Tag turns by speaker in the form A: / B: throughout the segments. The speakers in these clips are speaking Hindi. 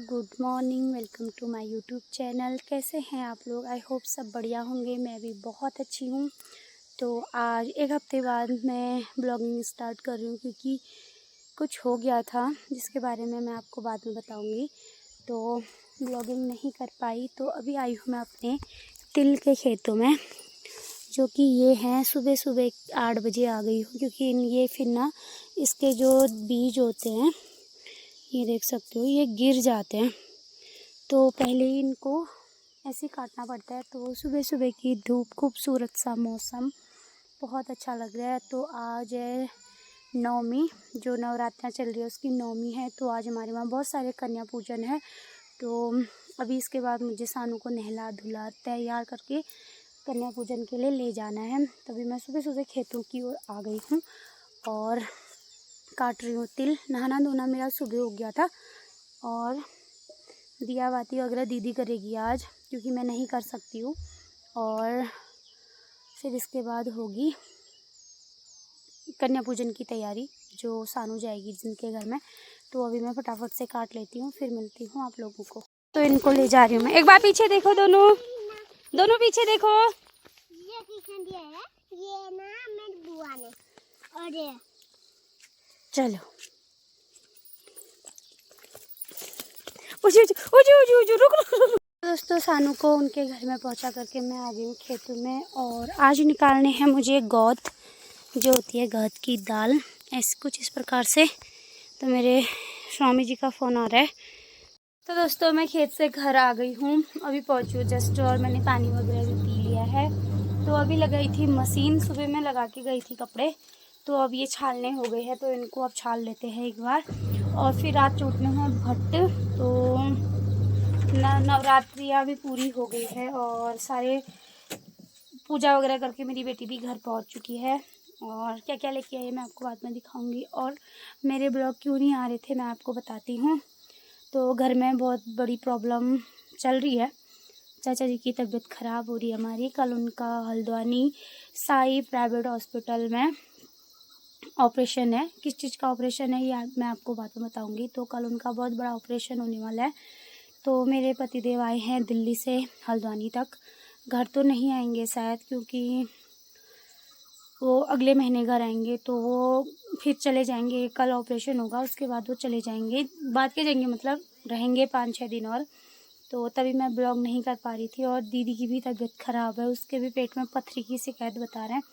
A: Good morning, welcome to my YouTube channel. कैसे हैं आप लोग? आई होप सब बढ़िया होंगे। मैं भी बहुत अच्छी हूँ। तो आज एक हफ्ते बाद मैं ब्लॉगिंग स्टार्ट कर रही हूँ क्योंकि कुछ हो गया था जिसके बारे में मैं आपको बाद में बताऊँगी। तो ब्लॉगिंग नहीं कर पाई, तो अभी आई हूँ मैं अपने तिल के खेतों में, जो कि ये हैं। सुबह सुबह 8 बजे आ गई हूँ क्योंकि ये फिर ना इसके जो बीज होते हैं, ये देख सकते हो, ये गिर जाते हैं। तो पहले ही इनको ऐसे काटना पड़ता है। तो सुबह सुबह की धूप, खूबसूरत सा मौसम, बहुत अच्छा लग रहा है। तो आज है नवमी, जो नवरात्रा चल रही है उसकी नवमी है। तो आज हमारे वहाँ बहुत सारे कन्या पूजन है। तो अभी इसके बाद मुझे सानू को नहला धुला तैयार करके कन्या पूजन के लिए ले जाना है। तभी मैं सुबह सुबह खेतों की ओर आ गई हूँ और काट रही हूँ तिल। नहाना धोना मेरा सुबह हो गया था और दिया बाती वगैरह दीदी करेगी आज, क्योंकि मैं नहीं कर सकती हूँ। और फिर इसके बाद होगी कन्या पूजन की तैयारी, जो सानू जाएगी जिनके घर में। तो अभी मैं फटाफट से काट लेती हूँ, फिर मिलती हूँ आप लोगों को। तो इनको ले जा रही हूँ मैं। एक बार पीछे देखो, दोनों पीछे देखो।
B: ये किसने दिया है? ये ना मेरी बुआ ने। और ये
A: चलो उजू उजू उजू उजू रुक। दोस्तों, सानू को उनके घर में पहुंचा करके मैं आ गई हूँ खेतों में। और आज निकालने हैं मुझे गौद, जो होती है गौद की दाल, ऐसे कुछ इस प्रकार से। तो मेरे स्वामी जी का फ़ोन आ रहा है। तो दोस्तों, मैं खेत से घर आ गई हूँ, अभी पहुँची हूँ जस्ट। और मैंने पानी वगैरह भी पी लिया है। तो अभी लगाई थी मशीन, सुबह में लगा के गई थी कपड़े। तो अब ये छालने हो गए हैं, तो इनको अब छाल लेते हैं एक बार। और फिर रात चूटने हैं भट्ट। तो नवरात्रियाँ भी पूरी हो गई है और सारे पूजा वगैरह करके मेरी बेटी भी घर पहुंच चुकी है। और क्या क्या लेके आई है मैं आपको बाद में दिखाऊंगी। और मेरे ब्लॉग क्यों नहीं आ रहे थे मैं आपको बताती हूँ। तो घर में बहुत बड़ी प्रॉब्लम चल रही है। चाचा जी की तबीयत ख़राब हो रही है हमारी। कल उनका हल्द्वानी साई प्राइवेट हॉस्पिटल में ऑपरेशन है। किस चीज़ का ऑपरेशन है ये मैं आपको बाद में बताऊंगी। तो कल उनका बहुत बड़ा ऑपरेशन होने वाला है। तो मेरे पतिदेव आए हैं दिल्ली से हल्द्वानी तक। घर तो नहीं आएंगे शायद, क्योंकि वो अगले महीने घर आएंगे। तो वो फिर चले जाएंगे। कल ऑपरेशन होगा, उसके बाद वो चले जाएंगे, बाद के जाएंगे, मतलब रहेंगे 5-6 दिन और। तो तभी मैं ब्लॉग नहीं कर पा रही थी। और दीदी की भी तबीयत ख़राब है, उसके भी पेट में पथरी की शिकायत बता रहे हैं।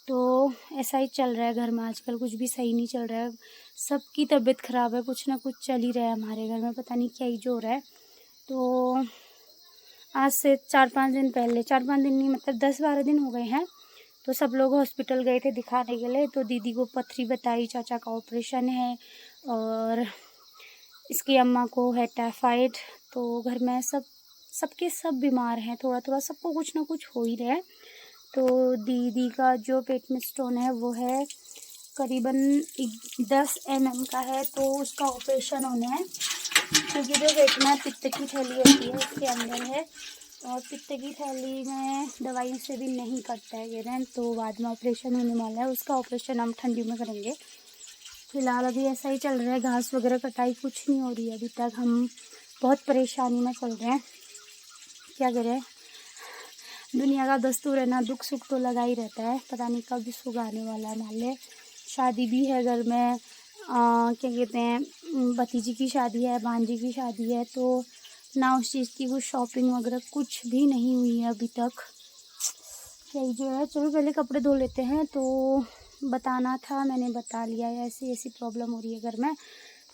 A: तो ऐसा ही चल रहा है घर में आजकल, कुछ भी सही नहीं चल रहा है। सबकी तबीयत ख़राब है, कुछ ना कुछ चल ही रहा है हमारे घर में, पता नहीं क्या ही जो हो रहा है। तो आज से 4-5 दिन पहले, 4-5 दिन नहीं, मतलब 10-12 दिन हो गए हैं। तो सब लोग हॉस्पिटल गए थे दिखाने के लिए। तो दीदी को पथरी बताई, चाचा का ऑपरेशन है और इसकी अम्मा को है टाइफाइड। तो घर में सबके सब बीमार हैं, थोड़ा थोड़ा सबको कुछ ना कुछ हो ही रहा है। तो दीदी का जो पेट में स्टोन है वो है करीबन 10 mm का है। तो उसका ऑपरेशन होना है, क्योंकि जो पेट में पित्त की थैली होती है उसके अंदर है। और पित्त की थैली में दवाई से भी नहीं कटता है ये रैन। तो बाद में ऑपरेशन होने वाला है, उसका ऑपरेशन हम ठंडी में करेंगे। फिलहाल अभी ऐसा ही चल रहा है, घास वगैरह कटाई कुछ नहीं हो रही है अभी तक। हम बहुत परेशानी में चल रहे हैं, क्या करें। दुनिया का दस्तूर है ना, दुख सुख तो लगा ही रहता है। पता नहीं कब सुख आने वाला है। मान ले शादी भी है घर में, क्या कहते हैं, भतीजी की शादी है, भांजी की शादी है। तो ना उस चीज़ की कुछ शॉपिंग वगैरह कुछ भी नहीं हुई है अभी तक। क्या ही जो है। चलो पहले कपड़े धो लेते हैं। तो बताना था, मैंने बता लिया है, ऐसी ऐसी प्रॉब्लम हो रही है घर में।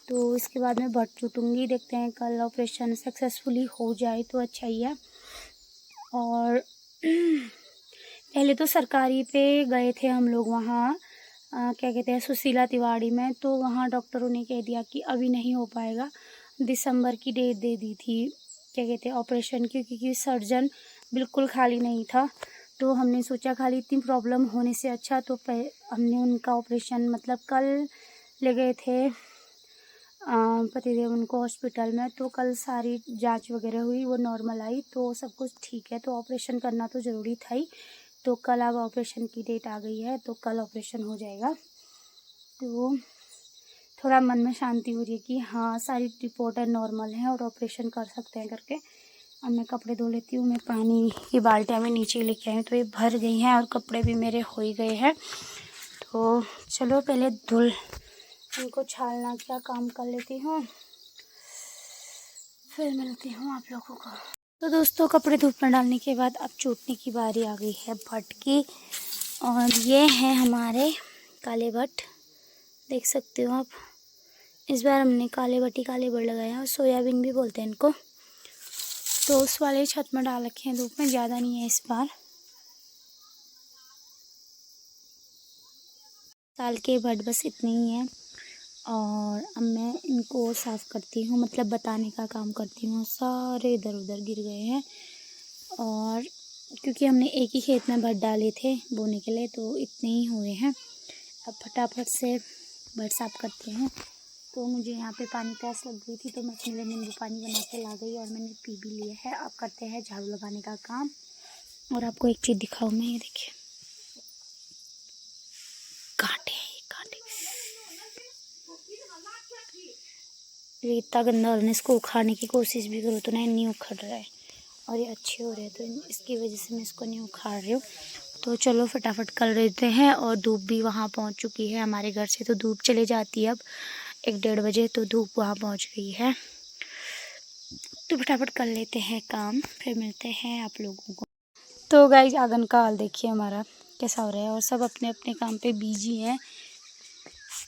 A: तो इसके बाद मैं भट चुटूँगी। देखते हैं कल ऑपरेशन सक्सेसफुली हो जाए तो अच्छा ही है। और पहले तो सरकारी पे गए थे हम लोग वहाँ, क्या कहते हैं, सुशीला तिवारी में। तो वहाँ डॉक्टरों ने कह दिया कि अभी नहीं हो पाएगा। दिसंबर की डेट दे दी थी, क्या कहते हैं, ऑपरेशन की, क्योंकि सर्जन बिल्कुल खाली नहीं था। तो हमने सोचा खाली इतनी प्रॉब्लम होने से अच्छा तो हमने उनका ऑपरेशन, मतलब कल ले गए थे पतिदेव उनको हॉस्पिटल में। तो कल सारी जांच वगैरह हुई, वो नॉर्मल आई, तो सब कुछ ठीक है। तो ऑपरेशन करना तो ज़रूरी था ही। तो कल अब ऑपरेशन की डेट आ गई है, तो कल ऑपरेशन हो जाएगा। तो थोड़ा मन में शांति हो रही है कि हाँ सारी रिपोर्ट है नॉर्मल है और ऑपरेशन कर सकते हैं करके। अब मैं कपड़े धो लेती हूँ। मैं पानी की बाल्टियाँ में नीचे लेके आई हूँ तो ये भर गई हैं और कपड़े भी मेरे हो ही गए हैं। तो चलो पहले धुल इनको छालना क्या काम कर लेती हूँ, फिर मिलती हूँ आप लोगों को। तो दोस्तों कपड़े धूप में डालने के बाद अब चूटने की बारी आ गई है भट्ट की। और ये हैं हमारे काले भट्ट, देख सकते हो आप। इस बार हमने काले बड़ लगाए हैं और सोयाबीन भी बोलते हैं इनको। तो उस वाले छत में डाल रखे हैं धूप में, ज़्यादा नहीं है इस बार। साल के भट्ट बस इतने ही हैं। और अब मैं इनको साफ़ करती हूँ, मतलब बताने का काम करती हूँ। सारे इधर उधर गिर गए हैं और क्योंकि हमने एक ही खेत में भट्ट डाले थे बोने के लिए तो इतने ही हुए हैं। अब फटाफट से भट्ट साफ़ करते हैं। तो मुझे यहाँ पे पानी प्यास लग गई थी तो मैं अपने लिए नींबू पानी बना के ला गई और मैंने पी भी लिया है। अब करते हैं झाड़ू लगाने का काम। और आपको एक चीज़ दिखाऊँ मैं, ये देखिए कांटे हैं, ये कांटे। रेता गंदा और इसको उखाड़ने की कोशिश भी करो तो नहीं उखड़ रहा है और ये अच्छे हो रहे हैं, तो इसकी वजह से मैं इसको नहीं उखाड़ रही हूँ। तो चलो फटाफट कर लेते हैं। और धूप भी वहाँ पहुँच चुकी है हमारे घर से, तो धूप चले जाती है अब 1-1:30 बजे, तो धूप वहाँ पहुँच गई है। तो फटाफट कर लेते हैं काम, फिर मिलते हैं आप लोगों को। तो गाइस आंगन का हाल देखिए हमारा कैसा हो रहा है और सब अपने अपने काम पे बिजी हैं।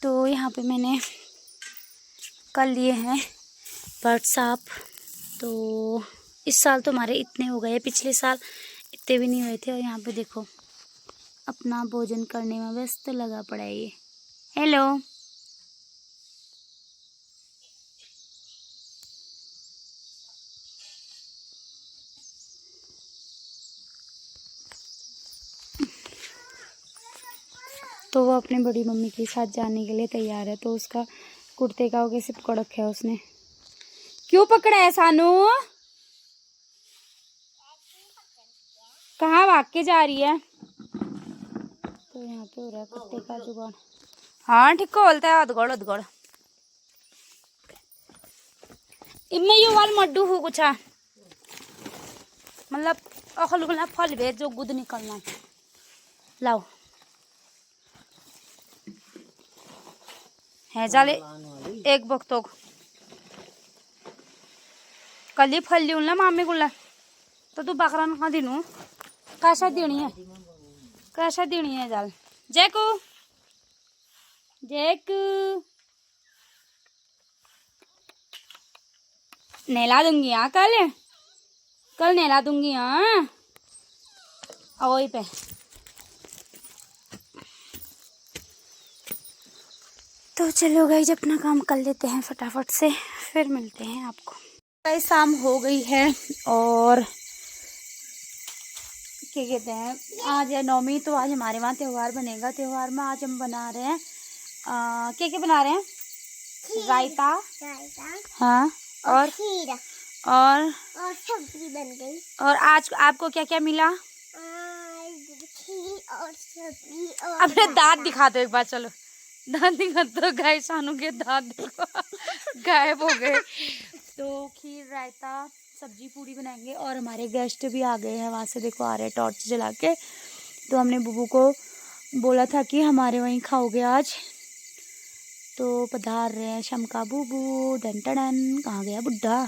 A: तो यहाँ पे मैंने कर लिए हैं भट्ट साफ। तो इस साल तो हमारे इतने हो गए, पिछले साल इतने भी नहीं हुए थे। और यहाँ पे देखो अपना भोजन करने में व्यस्त लगा पड़ा है ये। हेलो, तो वो अपने बड़ी मम्मी के साथ जाने के लिए तैयार है। तो उसका कुर्ते का वो कैसे पकड़ रखा है उसने। क्यों पकड़ा है सानू? कहाँ भाग के जा रही है? तो यहाँ पे हो रहा है कुत्ते का जुगाड़। हाँ ठीक को बोलता है, अधगड़ अधगड़ इनमें यू वाल मड्डू हो कुछ मतलब अखलुगला फल भेज जो गुद निकलना। लाओ है जाले एक बक्तो कली फल लिऊ ना मामी गुला। तो तू बकरा कहाँ दिनू कैसा देनी है, कैसा देनी है जाल। जैकू जैकू नहला दूंगी हाँ, कल नहला दूंगी हाँ। वही पे तो चलो गाइस अपना काम कर लेते हैं फटाफट से, फिर मिलते हैं आपको। गाइस शाम हो गई है और क्या कहते हैं आज है नौमी, तो आज हमारे वहाँ त्यौहार बनेगा। त्यौहार में आज हम बना रहे हैं क्या क्या बना रहे हैं, रायता हाँ और
B: खीर
A: और
B: सब्जी बन गई।
A: और आज आपको क्या क्या मिला?
B: खीर और सब्जी और
A: अपने दांत दिखा दो एक बार, चलो दांत दिखा दो। गाय सानू के दांत देखो गायब हो गए। तो खीर रायता सब्जी पूरी बनाएंगे और हमारे गेस्ट भी आ गए हैं, वहाँ से देखो आ रहे हैं टॉर्च जला के। तो हमने बुबू को बोला था कि हमारे वहीं खाओगे आज, तो पधार रहे हैं शमका बुबू। डन टन कहाँ गया बुड्ढा?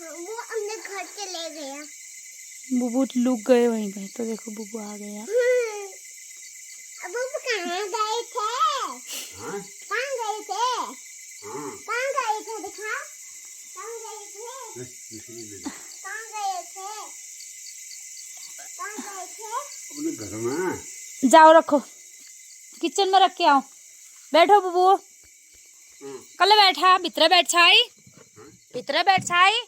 B: वो अपने घर चले गया।
A: बुबू लुक गए वहीं पे, तो देखो बुबू आ गए हैं।
B: अब वो कहाँ गए थे? कहाँ गए थे? कहाँ गए थे दिखा? कहाँ गए थे? कहाँ गए थे? कहाँ गए थे?
C: अपने घर में
A: जाओ रखो किचन में रख के आओ। बैठो बुबू कल बैठा भितर बैठ छाई, भितर बैठ छाई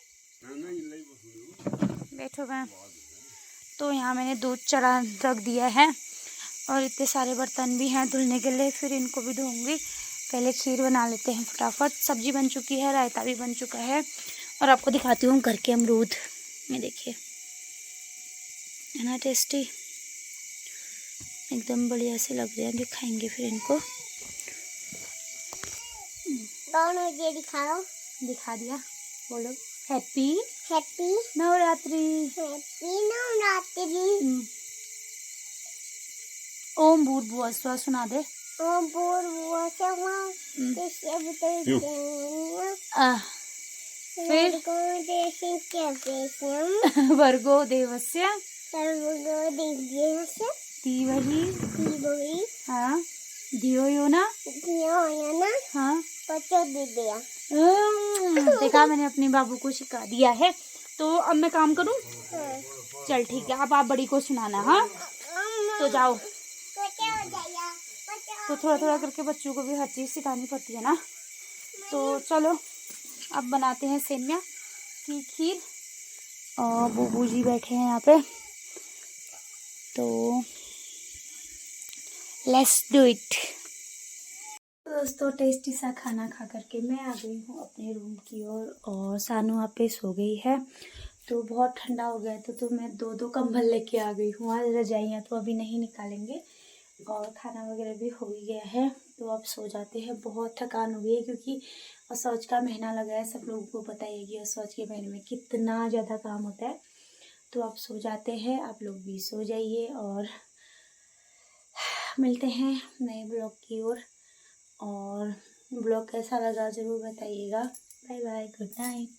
A: बैठो मैं। तो यहाँ मैंने दूध चढ़ा रख दिया है और इतने सारे बर्तन भी हैं धुलने के लिए, फिर इनको भी धोऊंगी। पहले खीर बना लेते हैं फटाफट। सब्जी बन चुकी है, रायता भी बन चुका है और आपको दिखाती हूँ घर के अमरूद। ये देखिए है ना टेस्टी, एकदम बढ़िया से लग रहे हैं। दिखाएंगे फिर इनको।
B: कौन मुझे दिखाओ।
A: दिखा दिया, बोलो happy
B: happy
A: Navratri.
B: Happy Navratri.
A: ओम भूर्भुवः स्वः सुना दे।
B: ओम भूर्भुवः स्वः तस्य वितुर्वरेण्यं
A: फिर भर्गो देवस्य धीमहि हाँ धियो यो न हाँ देखा, मैंने अपने बाबू को सिखा दिया है। तो अब मैं काम करूं? चल ठीक है, अब आप बड़ी को सुनाना। हाँ तो जाओ। तो थोड़ा थोड़ा करके बच्चों को भी हर चीज़ सिखानी पड़ती है ना। तो चलो अब बनाते हैं सेमिया की खीर। और बूबू जी बैठे हैं यहाँ पे, तो लेट्स डू इट। दोस्तों टेस्टी सा खाना खा करके मैं आ गई हूँ अपने रूम की ओर, और सानू वहाँ पे सो गई है। तो बहुत ठंडा हो गया तो मैं दो कंबल लेके आ गई हूँ। आज रजाइयाँ तो अभी नहीं निकालेंगे, और खाना वगैरह भी हो ही गया है। तो अब सो जाते हैं, बहुत थकान हो गई है क्योंकि असौज का महीना लगा है। सब लोगों को पता है कि असौज के महीने में कितना ज़्यादा काम होता है। तो अब सो जाते हैं, आप लोग भी सो जाइए, और मिलते हैं नए ब्लॉग की ओर। और ब्लॉग कैसा लगा ज़रूर बताइएगा। Bye bye, good night.